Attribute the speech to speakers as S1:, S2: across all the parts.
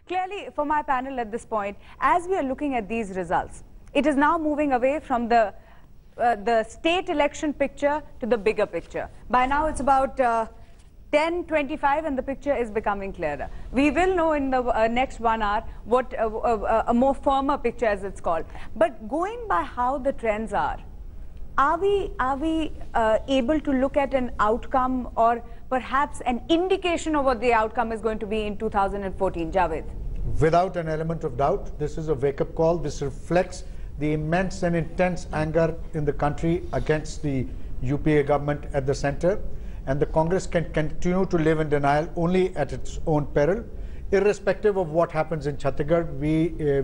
S1: Clearly, for my panel at this point, as we are looking at these results, it is now moving away from the state election picture to the bigger picture. By now, it's about 10:25 and the picture is becoming clearer. We will know in the next 1 hour what a more firmer picture, as it's called. But going by how the trends are we able to look at an outcome or perhaps an indication of what the outcome is going to be in 2014, Javed?
S2: Without an element of doubt, this is a wake-up call. This reflects the immense and intense anger in the country against the UPA government at the center. And the Congress can continue to live in denial only at its own peril. Irrespective of what happens in Chhattisgarh,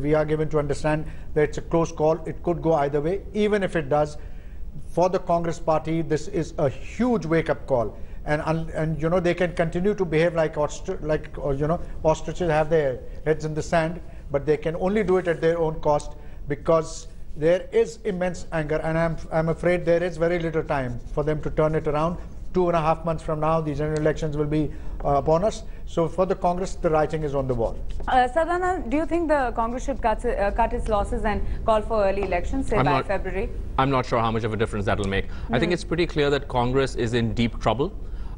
S2: we are given to understand that it's a close call. It could go either way. Even if it does, for the Congress party, this is a huge wake-up call. And you know, they can continue to behave like ostriches have their heads in the sand, but they can only do it at their own cost, because there is immense anger, and I'm afraid there is very little time for them to turn it around. 2.5 months from now, the general elections will be upon us. So for the Congress, the writing is on the wall.
S1: Sadhana, do you think the Congress should cut its losses and call for early elections, say by February?
S3: I'm not sure how much of a difference that will make. I think it's pretty clear that Congress is in deep trouble.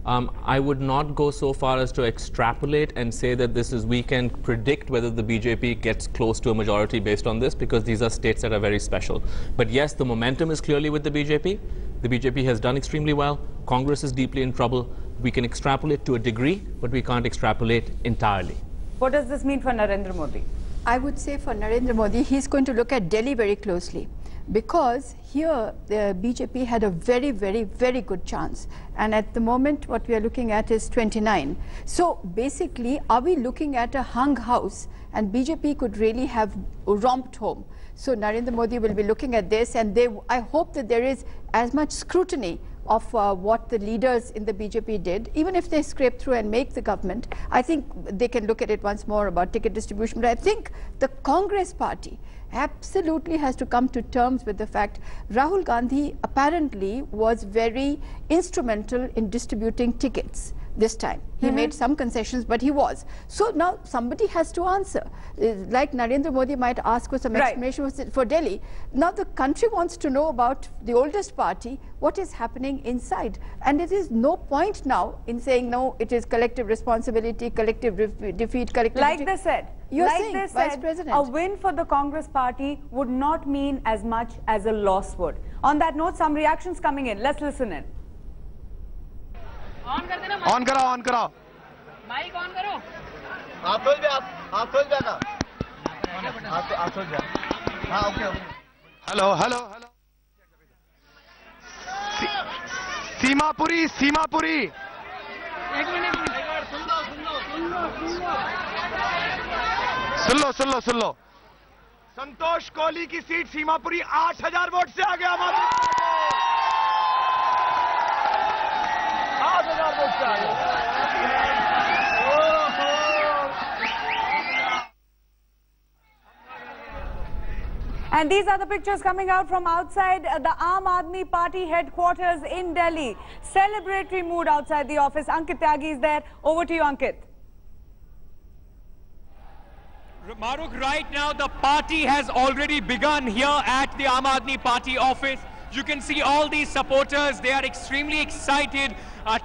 S3: I would not go so far as to extrapolate and say that we can predict whether the BJP gets close to a majority based on this, because these are states that are very special. But yes, the momentum is clearly with the BJP. The BJP has done extremely well. Congress is deeply in trouble. We can extrapolate to a degree, but we can't extrapolate entirely.
S1: What does this mean for Narendra Modi?
S4: I would say for Narendra Modi, he's going to look at Delhi very closely, because here the BJP had a very, very, very good chance. And at the moment, what we are looking at is 29. So basically, are we looking at a hung house, and BJP could really have romped home? So Narendra Modi will be looking at this, and I hope that there is as much scrutiny of what the leaders in the BJP did. Even if they scrape through and make the government, I think they can look at it once more about ticket distribution. But I think the Congress party absolutely has to come to terms with the fact Rahul Gandhi apparently was very instrumental in distributing tickets this time. He made some concessions, but he was. So now somebody has to answer. Like Narendra Modi might ask for some explanation for Delhi. Now the country wants to know about the oldest party, what is happening inside. And it is no point now in saying, no, it is collective responsibility, collective defeat, collective...
S1: Like they said,
S4: Vice President,
S1: a win for the Congress party would not mean as much as a loss would. On that note, some reactions coming in. Let's listen in.
S5: On कराओ mic on करो आप खोल जाएगा आप खोल जाए हाँ okay hello Seemapuri एक मिनट सुन लो संतोष कोहली की सीट सीमापुरी 8000 वोट से आगे
S1: And these are the pictures coming out from outside the Aam Aadmi Party headquarters in Delhi. Celebratory mood outside the office. Ankit Tyagi is there. Over to you, Ankit.
S6: Maruk, right now the party has already begun here at the Aam Aadmi Party office. You can see all these supporters. They are extremely excited.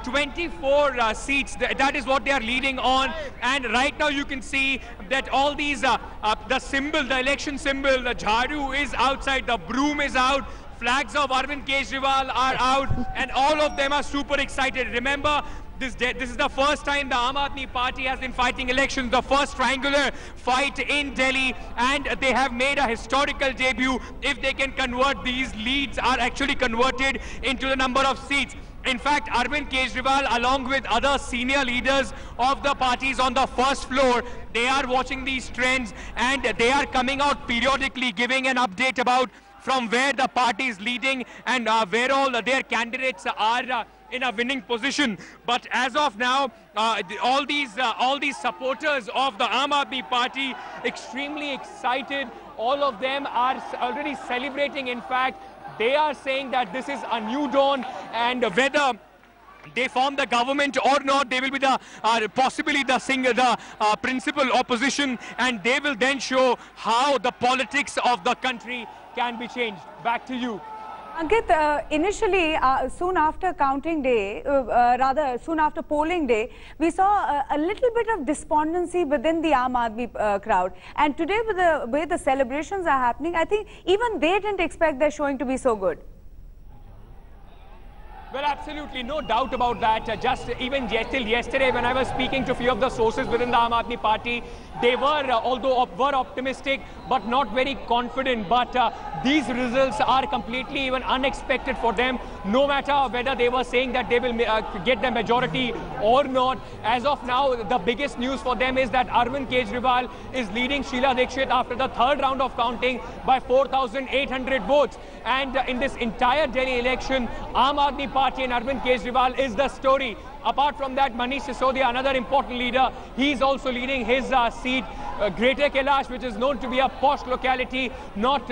S6: 24 seats, that is what they are leading on. And right now you can see that all these, the symbol, the election symbol, the jharu is outside, the broom is out, flags of Arvind Kejriwal are out, and all of them are super excited. Remember, this is the first time the Aam Aadmi Party has been fighting elections, the first triangular fight in Delhi, and they have made a historical debut. If they can convert, these leads are actually converted into the number of seats. In fact, Arvind Kejriwal, along with other senior leaders of the parties on the first floor, they are watching these trends, and they are coming out periodically giving an update about from where the party is leading and where all their candidates are in a winning position. But as of now, all these supporters of the Aam Aadmi Party extremely excited. All of them are already celebrating. In fact, they are saying that this is a new dawn, and whether they form the government or not, they will be the possibly the principal opposition, and they will then show how the politics of the country can be changed. Back to you.
S1: Ankit, initially, soon after counting day, rather soon after polling day, we saw a little bit of despondency within the Aam Aadmi crowd. And today, with the way the celebrations are happening, I think even they didn't expect their showing to be so good.
S6: Well, absolutely, no doubt about that. Just even till yesterday, when I was speaking to a few of the sources within the Aam Aadmi Party, they were, although were optimistic, but not very confident. But these results are completely even unexpected for them, no matter whether they were saying that they will get the majority or not. As of now, the biggest news for them is that Arvind Kejriwal is leading Sheila Dikshit after the third round of counting by 4,800 votes. And in this entire Delhi election, Aam Aadmi Party and Arvind Kejriwal is the story. Apart from that, Manish Sisodia, another important leader, he's also leading his seat. Greater Kailash, which is known to be a posh locality, not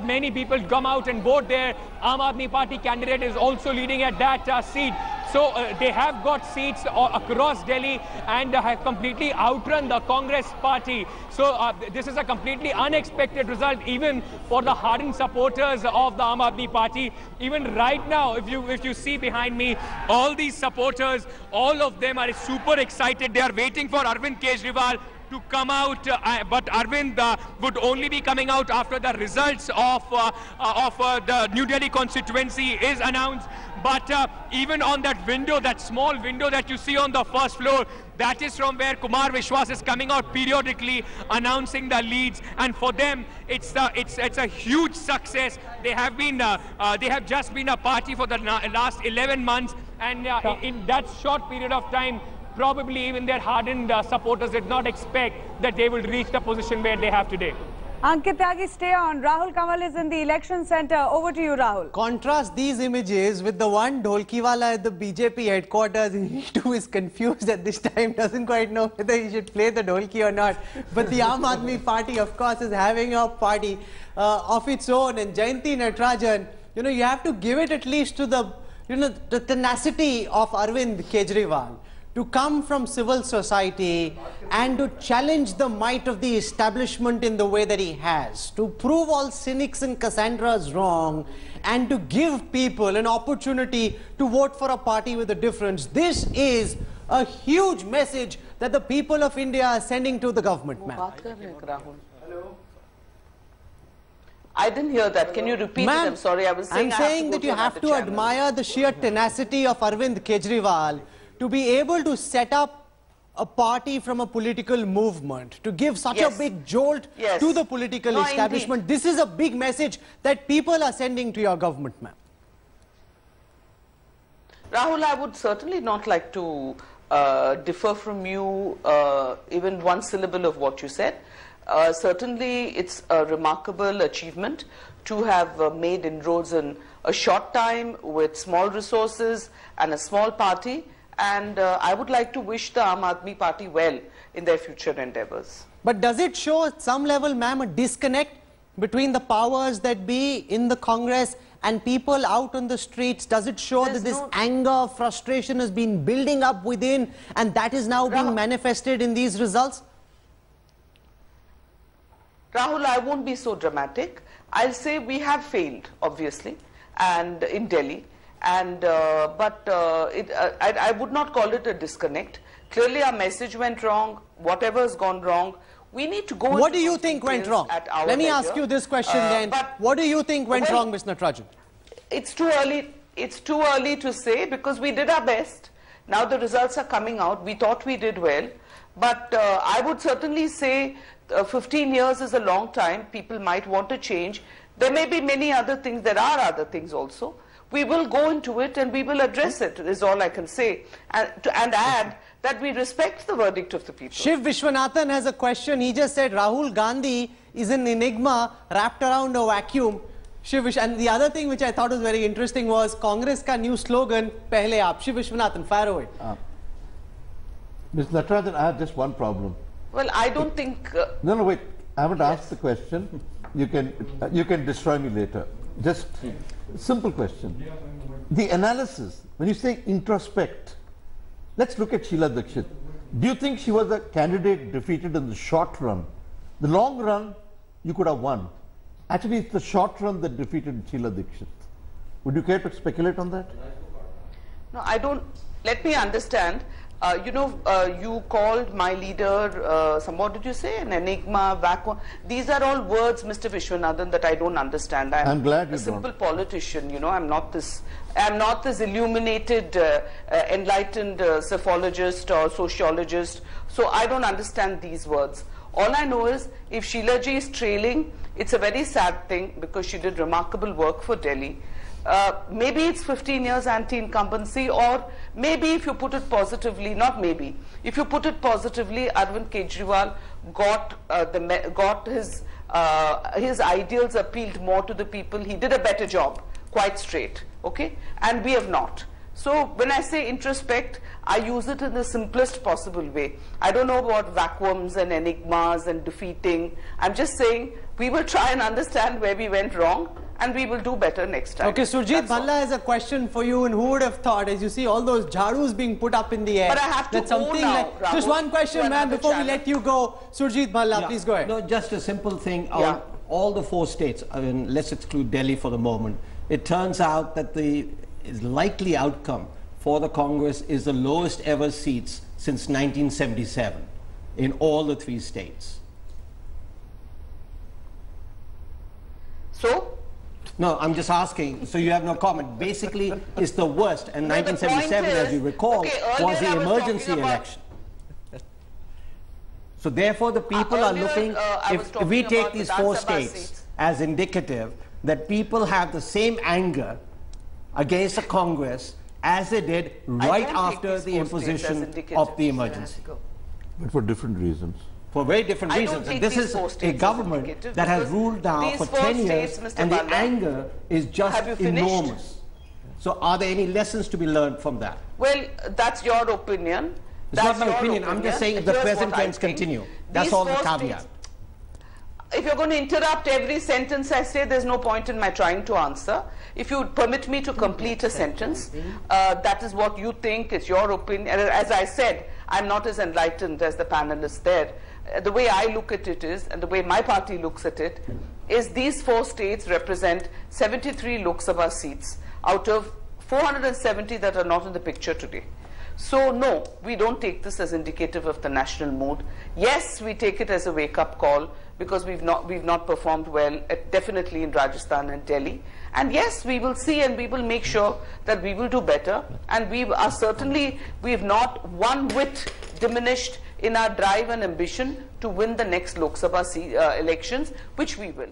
S6: many people come out and vote there. Aam Aadmi Party candidate is also leading at that seat. So they have got seats across Delhi and have completely outrun the Congress party. So this is a completely unexpected result, even for the hardened supporters of the Aam Aadmi Party. Even right now, if you see behind me, all these supporters, all of them are super excited. They are waiting for Arvind Kejriwal to come out, but Arvind would only be coming out after the results of the New Delhi constituency is announced. But even on that window, that small window that you see on the first floor, that is from where Kumar Vishwas is coming out periodically announcing the leads, and for them it's a huge success. They have just been a party for the last 11 months, and in that short period of time, probably even their hardened supporters did not expect that they will reach the position where they have today.
S1: Ankit Tyagi, stay on. Rahul Kamal is in the election center. Over to you, Rahul.
S7: Contrast these images with the one Dholkiwala at the BJP headquarters. He too is confused at this time, doesn't quite know whether he should play the Dholki or not. But the Aam Aadmi Party, of course, is having a party of its own. And Jayanti Natarajan, you have to give it at least to the, the tenacity of Arvind Kejriwal, to come from civil society and to challenge the might of the establishment in the way that he has, to prove all cynics and Cassandras wrong, and to give people an opportunity to vote for a party with a difference. This is a huge message that the people of India are sending to the government, ma'am.
S8: I didn't hear that. Can you repeat it? I'm sorry, I was saying
S7: I'm saying that you have to admire the sheer tenacity of Arvind Kejriwal to be able to set up a party from a political movement, to give such a big jolt to the political establishment. Indeed. This is a big message that people are sending to your government, ma'am.
S8: Rahul, I would certainly not like to differ from you even one syllable of what you said. Certainly, it's a remarkable achievement to have made inroads in a short time with small resources and a small party. And I would like to wish the Aam Aadmi Party well in their future endeavors.
S7: But does it show at some level, ma'am, a disconnect between the powers that be in the Congress and people out on the streets? Does it show that this anger, frustration has been building up within, and that is now being manifested in these results?
S8: Rahul, I won't be so dramatic. I'll say we have failed, obviously, and in Delhi. And I would not call it a disconnect. Clearly our message went wrong. Whatever has gone wrong, we need to go.
S7: What do you think went wrong? Let me ask you this question then. What do you think went wrong, Ms. Natarajan?
S8: It's too early. It's too early to say, because we did our best. Now the results are coming out. We thought we did well, but I would certainly say 15 years is a long time. People might want to change. There may be many other things. There are other things also. We will go into it and we will address it, is all I can say. And add that we respect the verdict of the people.
S7: Shiv Vishwanathan has a question. He just said Rahul Gandhi is an enigma wrapped around a vacuum. And the other thing which I thought was very interesting was Congress ka new slogan, Pehle Aap. Shiv Vishwanathan, fire away.
S9: Ms. Natarajan, I have just one problem.
S8: Well, I don't think...
S9: No, wait. I haven't asked the question. You can destroy me later. just simple question. The analysis, when you say introspect, let's look at Sheila Dikshit. Do you think she was a candidate defeated in the short run? The long run, you could have won. Actually, it's the short run that defeated Sheila Dikshit. Would you care to speculate on that?
S8: No, I don't. Let me understand. You called my leader, what did you say? An enigma, vacuum. These are all words, Mr. Vishwanathan, that I don't understand.
S9: I'm glad you
S8: a simple politician, I'm not this illuminated, enlightened psephologist or sociologist. So I don't understand these words. All I know is if Sheila ji is trailing, it's a very sad thing because she did remarkable work for Delhi. Maybe it's 15 years anti-incumbency, or maybe if you put it positively, not maybe, if you put it positively, Arvind Kejriwal got his ideals appealed more to the people. He did a better job, quite straight, okay? And we have not. So when I say introspect, I use it in the simplest possible way. I don't know about vacuums and enigmas and defeating. I'm just saying we will try and understand where we went wrong, and we will do better next time.
S7: Okay, Surjit Bhalla has a question for you, and who would have thought, as you see all those jharus being put up in the air,
S8: but I have to go now,
S7: like, just one question, man, before we let you go. Surjit Bhalla, please go ahead.
S10: No, just a simple thing. On all the 4 states, I mean, let's exclude Delhi for the moment. It turns out that the likely outcome for the Congress is the lowest ever seats since 1977 in all the 3 states.
S8: So?
S10: No, I'm just asking, so you have no comment. Basically, it's the worst, and 1977, as you recall, was the emergency election. So therefore, the people are looking, if we take these 4 states as indicative, that people have the same anger against the Congress as they did right after the imposition of the emergency.
S9: But for different reasons.
S10: For very different reasons. And this is a government that has ruled now for 10 years, and the anger is just enormous. So are there any lessons to be learned from that?
S8: Well, that's your opinion.
S10: It's not my opinion. I'm just saying if the present trends continue. That's all the caveat.
S8: If you're going to interrupt every sentence I say, there's no point in my trying to answer. If you permit me to complete a sentence, that is what you think, it's your opinion. As I said, I'm not as enlightened as the panelists there. The way I look at it is, and the way my party looks at it, is these 4 states represent 73 Lok Sabha seats out of 470 that are not in the picture today. So no, we don't take this as indicative of the national mood. Yes, we take it as a wake-up call because we've not performed well, definitely in Rajasthan and Delhi. And yes, we will see and we will make sure that we will do better. And we are certainly, we've not one whit diminished in our drive and ambition to win the next Lok Sabha elections, which we will.